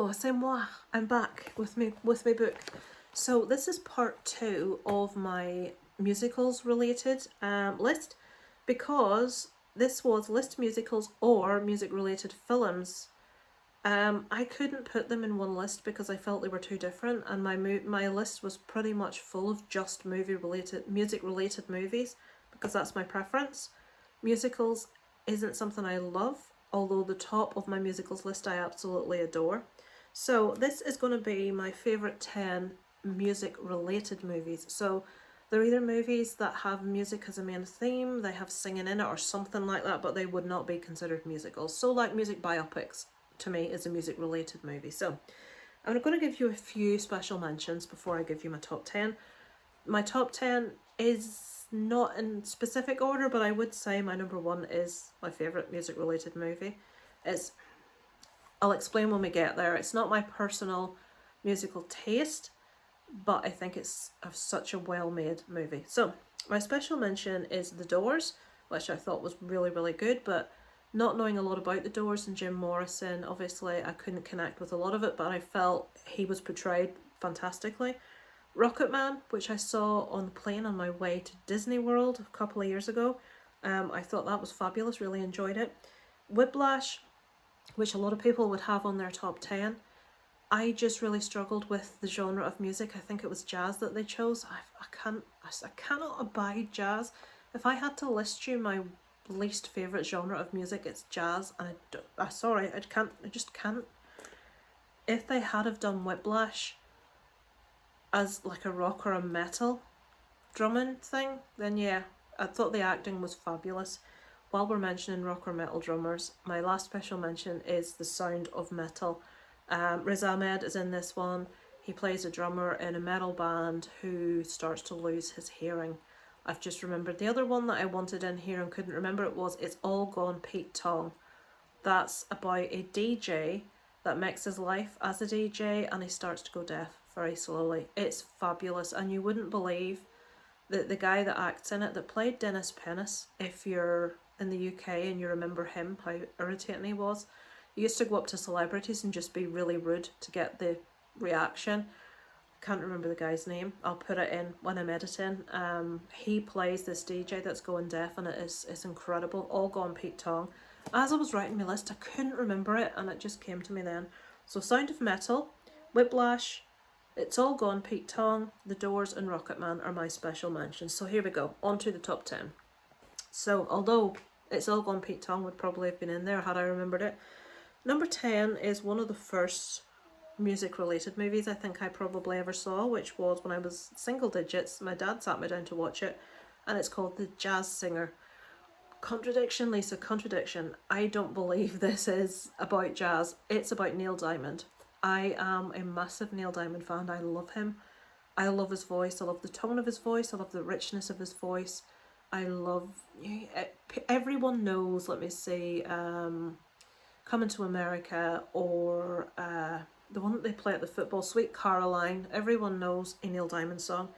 Hello, c'est moi. I'm back with my book. So this is part 2 of my musicals related list, because this was list musicals or music related films. I couldn't put them in one list because I felt they were too different, and my list was pretty much full of just music related movies, because that's my preference. Musicals isn't something I love, although the top of my musicals list I absolutely adore. So this is going to be my favourite 10 music related movies. So they're either movies that have music as a main theme, they have singing in it or something like that, but they would not be considered musicals. So like music biopics to me is a music related movie. So I'm going to give you a few special mentions before I give you my top 10. My top 10 is not in specific order, but I would say my number 1 is my favourite music related movie. I'll explain when we get there. It's not my personal musical taste, but I think it's such a well-made movie. So my special mention is The Doors, which I thought was really, really good, but not knowing a lot about The Doors and Jim Morrison, obviously I couldn't connect with a lot of it, but I felt he was portrayed fantastically. Rocketman, which I saw on the plane on my way to Disney World a couple of years ago. I thought that was fabulous, really enjoyed it. Whiplash, which a lot of people would have on their top 10. I just really struggled with the genre of music. I think it was jazz that they chose. I cannot abide jazz. If I had to list you my least favourite genre of music, it's jazz, and I just can't. If they had have done Whiplash as like a rock or a metal drumming thing, then yeah, I thought the acting was fabulous. While we're mentioning rock or metal drummers, my last special mention is The Sound of Metal. Riz Ahmed is in this one. He plays a drummer in a metal band who starts to lose his hearing. I've just remembered the other one that I wanted in here and couldn't remember it was It's All Gone Pete Tong. That's about a DJ that makes his life as a DJ and he starts to go deaf very slowly. It's fabulous, and you wouldn't believe that the guy that acts in it that played Dennis Pennis, if you're in the UK and you remember him, how irritating he was. He used to go up to celebrities and just be really rude to get the reaction. Can't remember the guy's name. I'll put it in when I'm editing. He plays this DJ that's going deaf, and it's incredible. All Gone Pete Tong. As I was writing my list, I couldn't remember it, and it just came to me then. So Sound of Metal, Whiplash, It's All Gone Pete Tong, The Doors and Rocketman are my special mentions. So here we go, on to the top 10. So although It's All Gone Pete Tong would probably have been in there had I remembered it, number 10 is one of the first music related movies I think I probably ever saw, which was when I was single digits. My dad sat me down to watch it, and it's called The Jazz Singer. Contradiction, Lisa, contradiction. I don't believe this is about jazz. It's about Neil Diamond. I am a massive Neil Diamond fan. I love him. I love his voice. I love the tone of his voice. I love the richness of his voice. I love... Everyone knows, let me see, Coming to America, or the one that they play at the football, Sweet Caroline. Everyone knows a Neil Diamond song.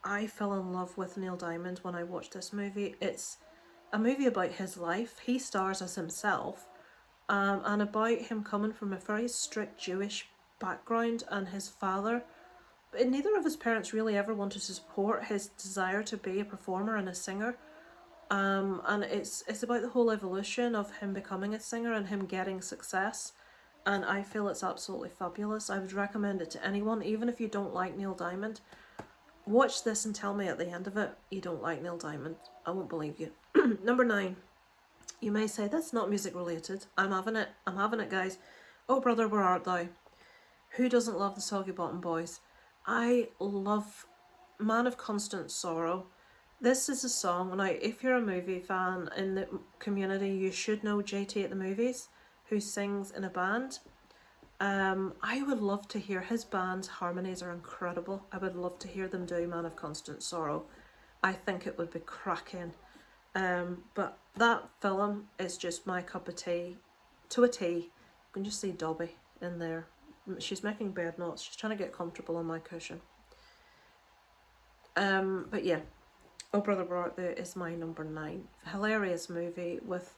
I fell in love with Neil Diamond when I watched this movie. It's a movie about his life. He stars as himself, and about him coming from a very strict Jewish background, and his father. But neither of his parents really ever wanted to support his desire to be a performer and a singer. And it's about the whole evolution of him becoming a singer and him getting success. And I feel it's absolutely fabulous. I would recommend it to anyone, even if you don't like Neil Diamond. Watch this and tell me at the end of it you don't like Neil Diamond. I won't believe you. Number 9. You may say, that's not music related. I'm having it, guys. Oh Brother, Where Art Thou? Who doesn't love the Soggy Bottom Boys? I love Man of Constant Sorrow. This is a song. Now, if you're a movie fan in the community, you should know JT at the Movies, who sings in a band. I would love to hear his band's harmonies are incredible. I would love to hear them do Man of Constant Sorrow. I think it would be cracking. But that film is just my cup of tea to a T. You can just see Dobby in there. She's making bed knots. She's trying to get comfortable on my cushion. But yeah, Oh Brother, Where Art Thou is my number 9. Hilarious movie with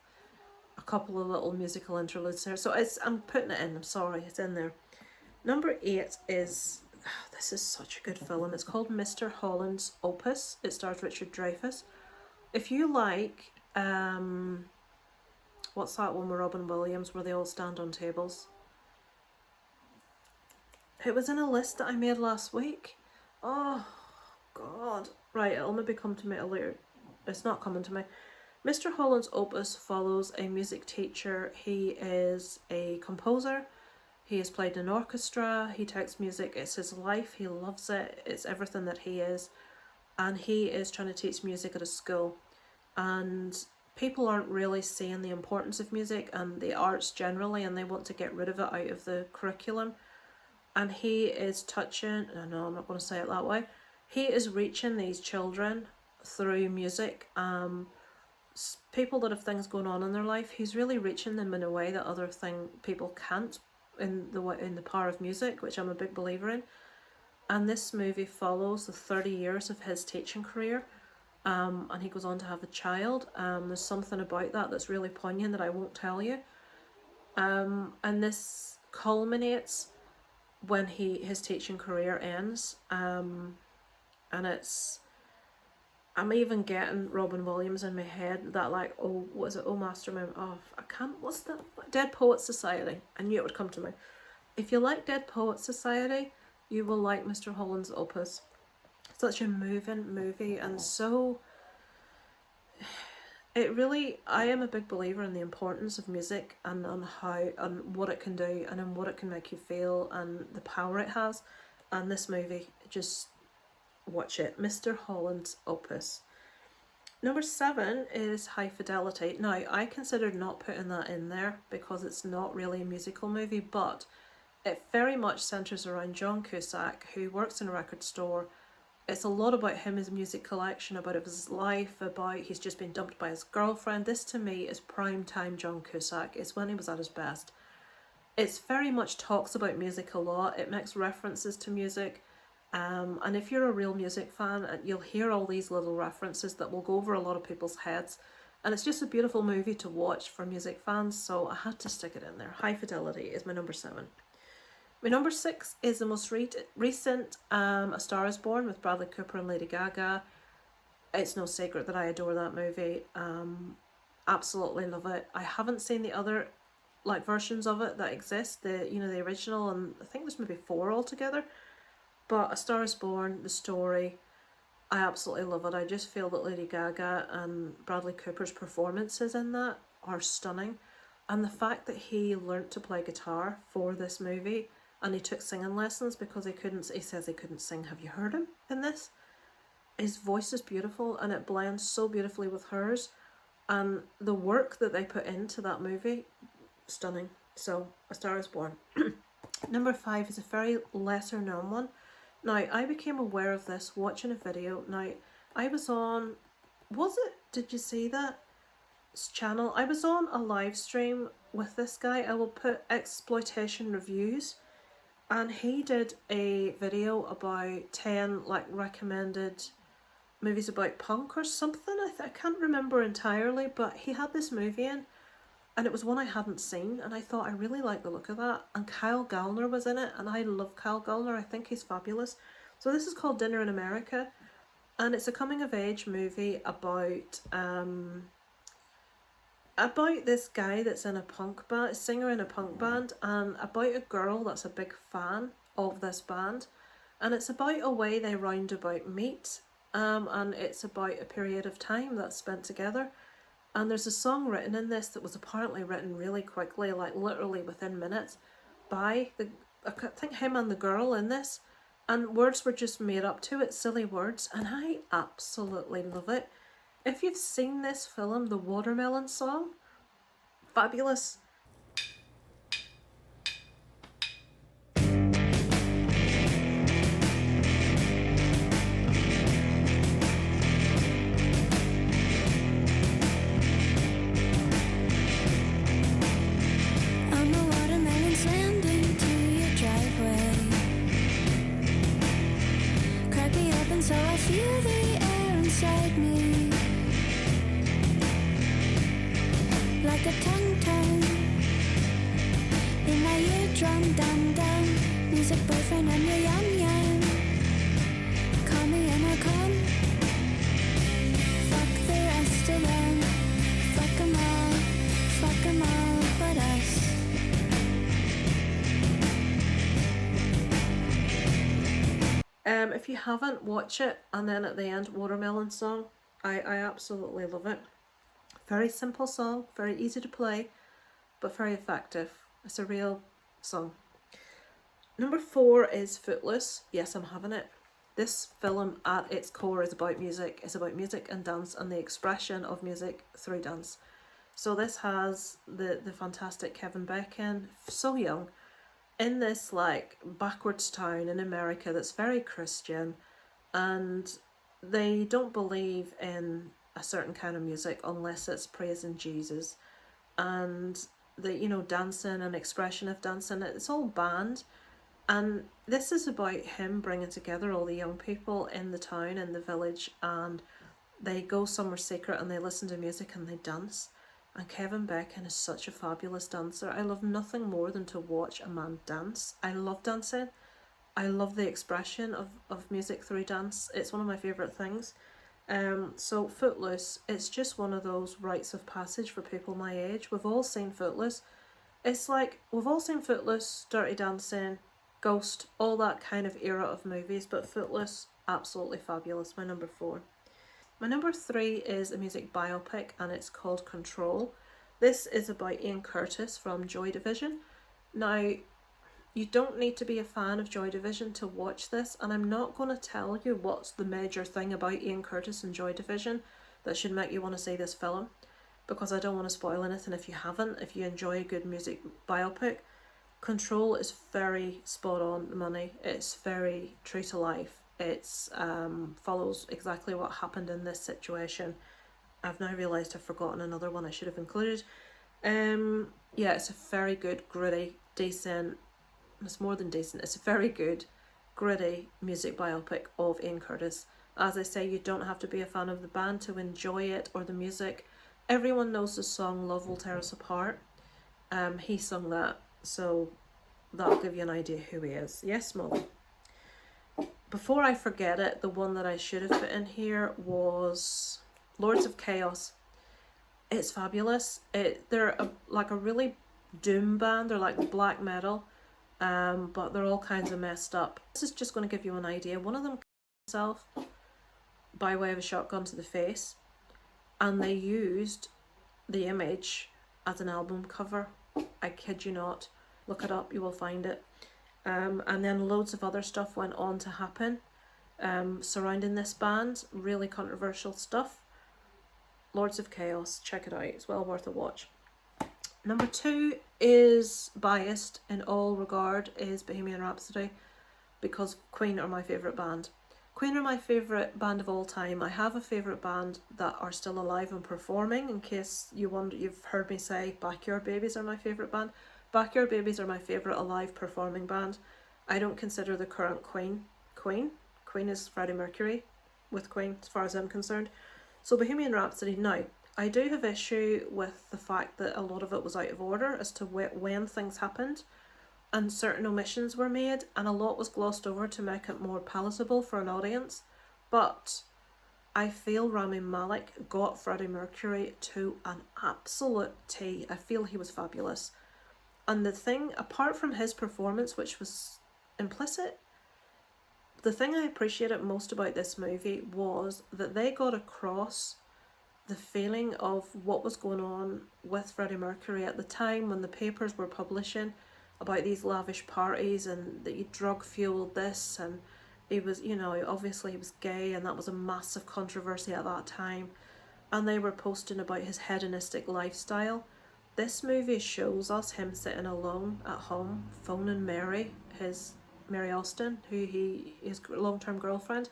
a couple of little musical interludes there. So I'm putting it in, I'm sorry, it's in there. Number 8 is, this is such a good film. It's called Mr. Holland's Opus. It stars Richard Dreyfuss. If you like, what's that one with Robin Williams where they all stand on tables? It was in a list that I made last week. Oh, God. Right, it'll maybe come to me later. It's not coming to me. Mr. Holland's Opus follows a music teacher. He is a composer. He has played in an orchestra. He takes music. It's his life. He loves it. It's everything that he is. And he is trying to teach music at a school. And people aren't really seeing the importance of music and the arts generally, and they want to get rid of it out of the curriculum. And he is touching, no, I'm not going to say it that way. He is reaching these children through music. People that have things going on in their life, he's really reaching them in a way that other people can't in the power of music, which I'm a big believer in. And this movie follows the 30 years of his teaching career. And he goes on to have a child. There's something about that that's really poignant that I won't tell you. And this culminates when his teaching career ends, and I'm even getting Robin Williams in my head, that like, oh, what is it, oh Mastermind, oh, I can't, what's the, Dead Poets Society, I knew it would come to me. If you like Dead Poets Society, you will like Mr. Holland's Opus. Such a moving movie, and so it really, I am a big believer in the importance of music and on how and what it can do and in what it can make you feel and the power it has. And this movie, just watch it. Mr. Holland's Opus. Number 7 is High Fidelity. Now, I considered not putting that in there because it's not really a musical movie, but it very much centres around John Cusack, who works in a record store. It's a lot about him, his music collection, about his life, about he's just been dumped by his girlfriend. This to me is prime time John Cusack. It's when he was at his best. It's very much talks about music a lot. It makes references to music. And if you're a real music fan, you'll hear all these little references that will go over a lot of people's heads. And it's just a beautiful movie to watch for music fans, so I had to stick it in there. High Fidelity is my number 7. My number 6 is the most recent A Star Is Born with Bradley Cooper and Lady Gaga. It's no secret that I adore that movie. Absolutely love it. I haven't seen the other versions of it that exist. The original, and I think there's maybe 4 altogether. But A Star Is Born, the story, I absolutely love it. I just feel that Lady Gaga and Bradley Cooper's performances in that are stunning. And the fact that he learnt to play guitar for this movie, and he took singing lessons because he says he couldn't sing. Have you heard him in this? His voice is beautiful and it blends so beautifully with hers. And the work that they put into that movie, stunning. So, A Star Is Born. Number 5 is a very lesser known one. Now, I became aware of this watching a video. Now, I was on, did you see that channel? I was on a live stream with this guy. I will put Exploitation Reviews. And he did a video about 10 recommended movies about punk or something. I can't remember entirely, but he had this movie in, and it was one I hadn't seen, and I thought I really like the look of that. And Kyle Gallner was in it, and I love Kyle Gallner. I think he's fabulous. So this is called Dinner in America, and it's a coming of age movie about this guy that's in a punk band, a singer in a punk band, and about a girl that's a big fan of this band. And it's about a way they roundabout meet, and it's about a period of time that's spent together. And there's a song written in this that was apparently written really quickly, literally within minutes, by I think him and the girl in this. And words were just made up to it, silly words, and I absolutely love it. If you've seen this film, The Watermelon Song, fabulous. So I feel the air inside me, like a tongue drum dum dum. Music boyfriend, I'm your yum yum. Call me and I'll come. Fuck the rest of them. Fuck 'em all but us. If you haven't, watch it, and then at the end, Watermelon Song. I absolutely love it. Very simple song, very easy to play, but very effective. It's a real song. Number 4 is Footloose. Yes, I'm having it. This film at its core is about music. It's about music and dance and the expression of music through dance. So this has the fantastic Kevin Bacon, so young, in this like backwards town in America that's very Christian, and they don't believe in a certain kind of music unless it's praising Jesus. And the dancing and expression of dancing, it's all banned. And this is about him bringing together all the young people in the town, in the village, and they go somewhere secret and they listen to music and they dance. And Kevin Bacon is such a fabulous dancer. I love nothing more than to watch a man dance. I love dancing. I love the expression of music through dance. It's one of my favourite things. So Footloose, it's just one of those rites of passage for people my age. We've all seen Footloose. It's like, we've all seen Footloose, Dirty Dancing, Ghost, all that kind of era of movies, but Footloose, absolutely fabulous. My number 4. My number 3 is a music biopic, and it's called Control. This is about Ian Curtis from Joy Division. Now, you don't need to be a fan of Joy Division to watch this, and I'm not going to tell you what's the major thing about Ian Curtis and Joy Division that should make you want to see this film, because I don't want to spoil anything if you haven't. If you enjoy a good music biopic, Control is very spot on the money. It's very true to life. It's follows exactly what happened in this situation. I've now realised I've forgotten another one I should have included. Yeah, it's a very good, gritty, decent, it's more than decent, it's a very good, gritty music biopic of Ian Curtis. As I say, you don't have to be a fan of the band to enjoy it or the music. Everyone knows the song Love Will Tear Us Apart. He sung that, so that'll give you an idea who he is. Yes, Molly? Before I forget it, the one that I should have put in here was Lords of Chaos. It's fabulous. They're like a really doom band. They're like black metal, but they're all kinds of messed up. This is just going to give you an idea. One of them killed himself by way of a shotgun to the face, and they used the image as an album cover. I kid you not. Look it up, you will find it. And then loads of other stuff went on to happen surrounding this band. Really controversial stuff. Lords of Chaos, check it out. It's well worth a watch. Number 2 is biased in all regard, is Bohemian Rhapsody, because Queen are my favourite band. Queen are my favourite band of all time. I have a favourite band that are still alive and performing, in case you wonder, you've heard me say Backyard Babies are my favourite band. Backyard Babies are my favourite alive performing band. I don't consider the current Queen. Queen is Freddie Mercury with Queen, as far as I'm concerned. So Bohemian Rhapsody, now, I do have issue with the fact that a lot of it was out of order as to when things happened, and certain omissions were made, and a lot was glossed over to make it more palatable for an audience. But I feel Rami Malek got Freddie Mercury to an absolute T. I feel he was fabulous. And the thing, apart from his performance, which was implicit, the thing I appreciated most about this movie was that they got across the feeling of what was going on with Freddie Mercury at the time when the papers were publishing about these lavish parties and that he drug fueled this, and he was, obviously he was gay, and that was a massive controversy at that time, and they were posting about his hedonistic lifestyle. This movie shows us him sitting alone at home, phoning Mary Austin, his long-term girlfriend.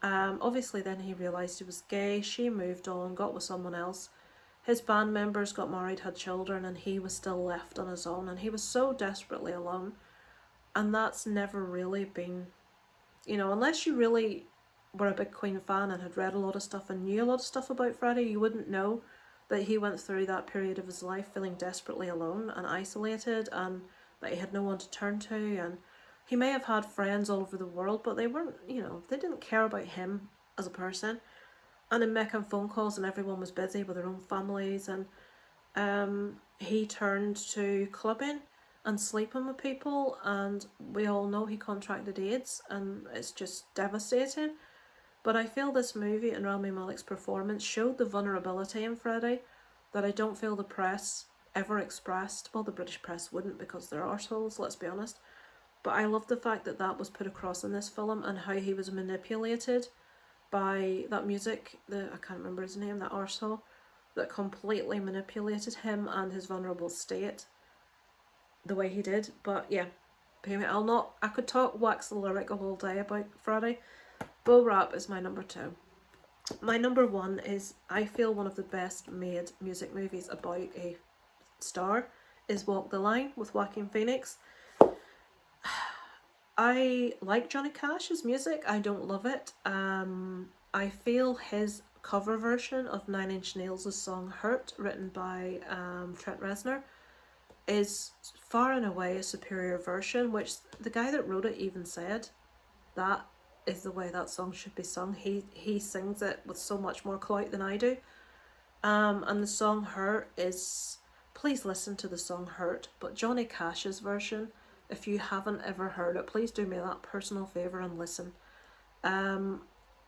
Obviously then he realised he was gay, she moved on, got with someone else. His band members got married, had children, and he was still left on his own, and he was so desperately alone. And that's never really been, unless you really were a big Queen fan and had read a lot of stuff and knew a lot of stuff about Freddie, you wouldn't know that he went through that period of his life feeling desperately alone and isolated, and that he had no one to turn to, and he may have had friends all over the world, but they weren't, you know, they didn't care about him as a person. And in making phone calls, and everyone was busy with their own families, and he turned to clubbing and sleeping with people, and we all know he contracted AIDS, and it's just devastating. But I feel this movie and Rami Malek's performance showed the vulnerability in Freddie that I don't feel the press ever expressed. Well, the British press wouldn't, because they're arseholes, let's be honest. But I love the fact that that was put across in this film, and how he was manipulated by that music, I can't remember his name, that arsehole, that completely manipulated him and his vulnerable state the way he did. But yeah, anyway, I could talk wax lyrical all day about Freddie. Bo Rap is my number 2. My number 1 is, I feel, one of the best made music movies about a star is Walk the Line with Joaquin Phoenix. I like Johnny Cash's music. I don't love it. I feel his cover version of Nine Inch Nails' song Hurt, written by Trent Reznor, is far and away a superior version, which the guy that wrote it even said that is the way that song should be sung. He sings it with so much more clout than I do. And the song Hurt is, please listen to the song Hurt, but Johnny Cash's version, if you haven't ever heard it, please do me that personal favour and listen.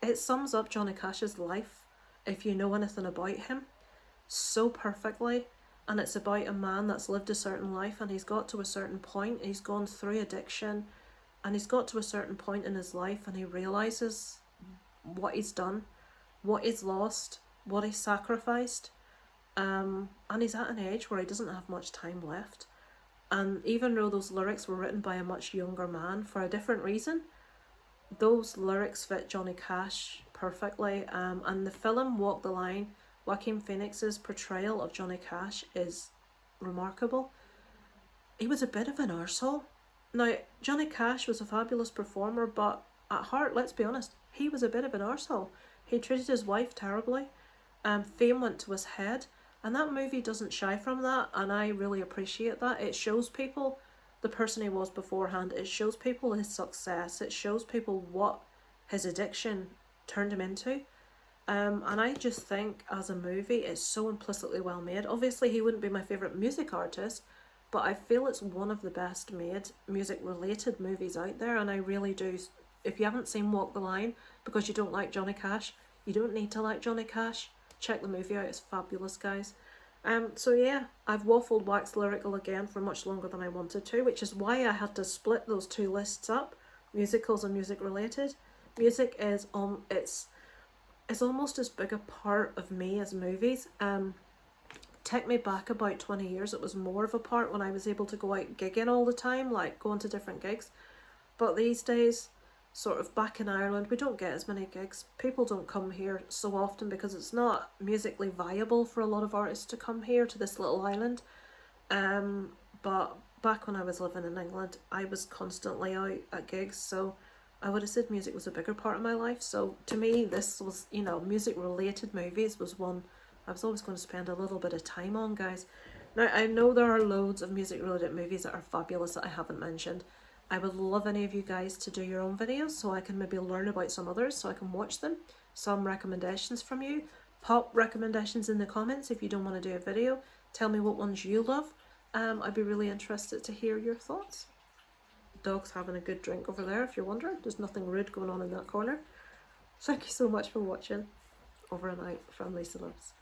It sums up Johnny Cash's life, if you know anything about him, so perfectly. And it's about a man that's lived a certain life, and he's got to a certain point, he's gone through addiction, and he's got to a certain point in his life, and he realises what he's done, what he's lost, what he's sacrificed, and he's at an age where he doesn't have much time left. And even though those lyrics were written by a much younger man for a different reason, those lyrics fit Johnny Cash perfectly. And the film Walk the Line, Joaquin Phoenix's portrayal of Johnny Cash is remarkable. He was a bit of an arsehole. Now, Johnny Cash was a fabulous performer, but at heart, let's be honest, he was a bit of an arsehole. He treated his wife terribly. Fame went to his head, and that movie doesn't shy from that, and I really appreciate that. It shows people the person he was beforehand. It shows people his success. It shows people what his addiction turned him into. And I just think as a movie, it's so implicitly well made. Obviously, he wouldn't be my favourite music artist, but I feel it's one of the best made music-related movies out there, and I really do. If you haven't seen Walk the Line because you don't like Johnny Cash, you don't need to like Johnny Cash. Check the movie out, it's fabulous, guys. So yeah, I've waffled wax lyrical again for much longer than I wanted to, which is why I had to split those two lists up, musicals and music-related. Music is it's almost as big a part of me as movies. Take me back about 20 years, it was more of a part when I was able to go out gigging all the time, like going to different gigs. But these days, sort of back in Ireland, we don't get as many gigs. People don't come here so often because it's not musically viable for a lot of artists to come here to this little island. But back when I was living in England, I was constantly out at gigs, so I would have said music was a bigger part of my life. So to me, this was, you know, music related movies was one I was always going to spend a little bit of time on, guys. Now, I know there are loads of music related movies that are fabulous that I haven't mentioned. I would love any of you guys to do your own videos so I can maybe learn about some others so I can watch them. Some recommendations from you. Pop recommendations in the comments if you don't want to do a video. Tell me what ones you love. I'd be really interested to hear your thoughts. Dog's having a good drink over there if you're wondering. There's nothing rude going on in that corner. Thank you so much for watching. Over and out from Lisa Loves.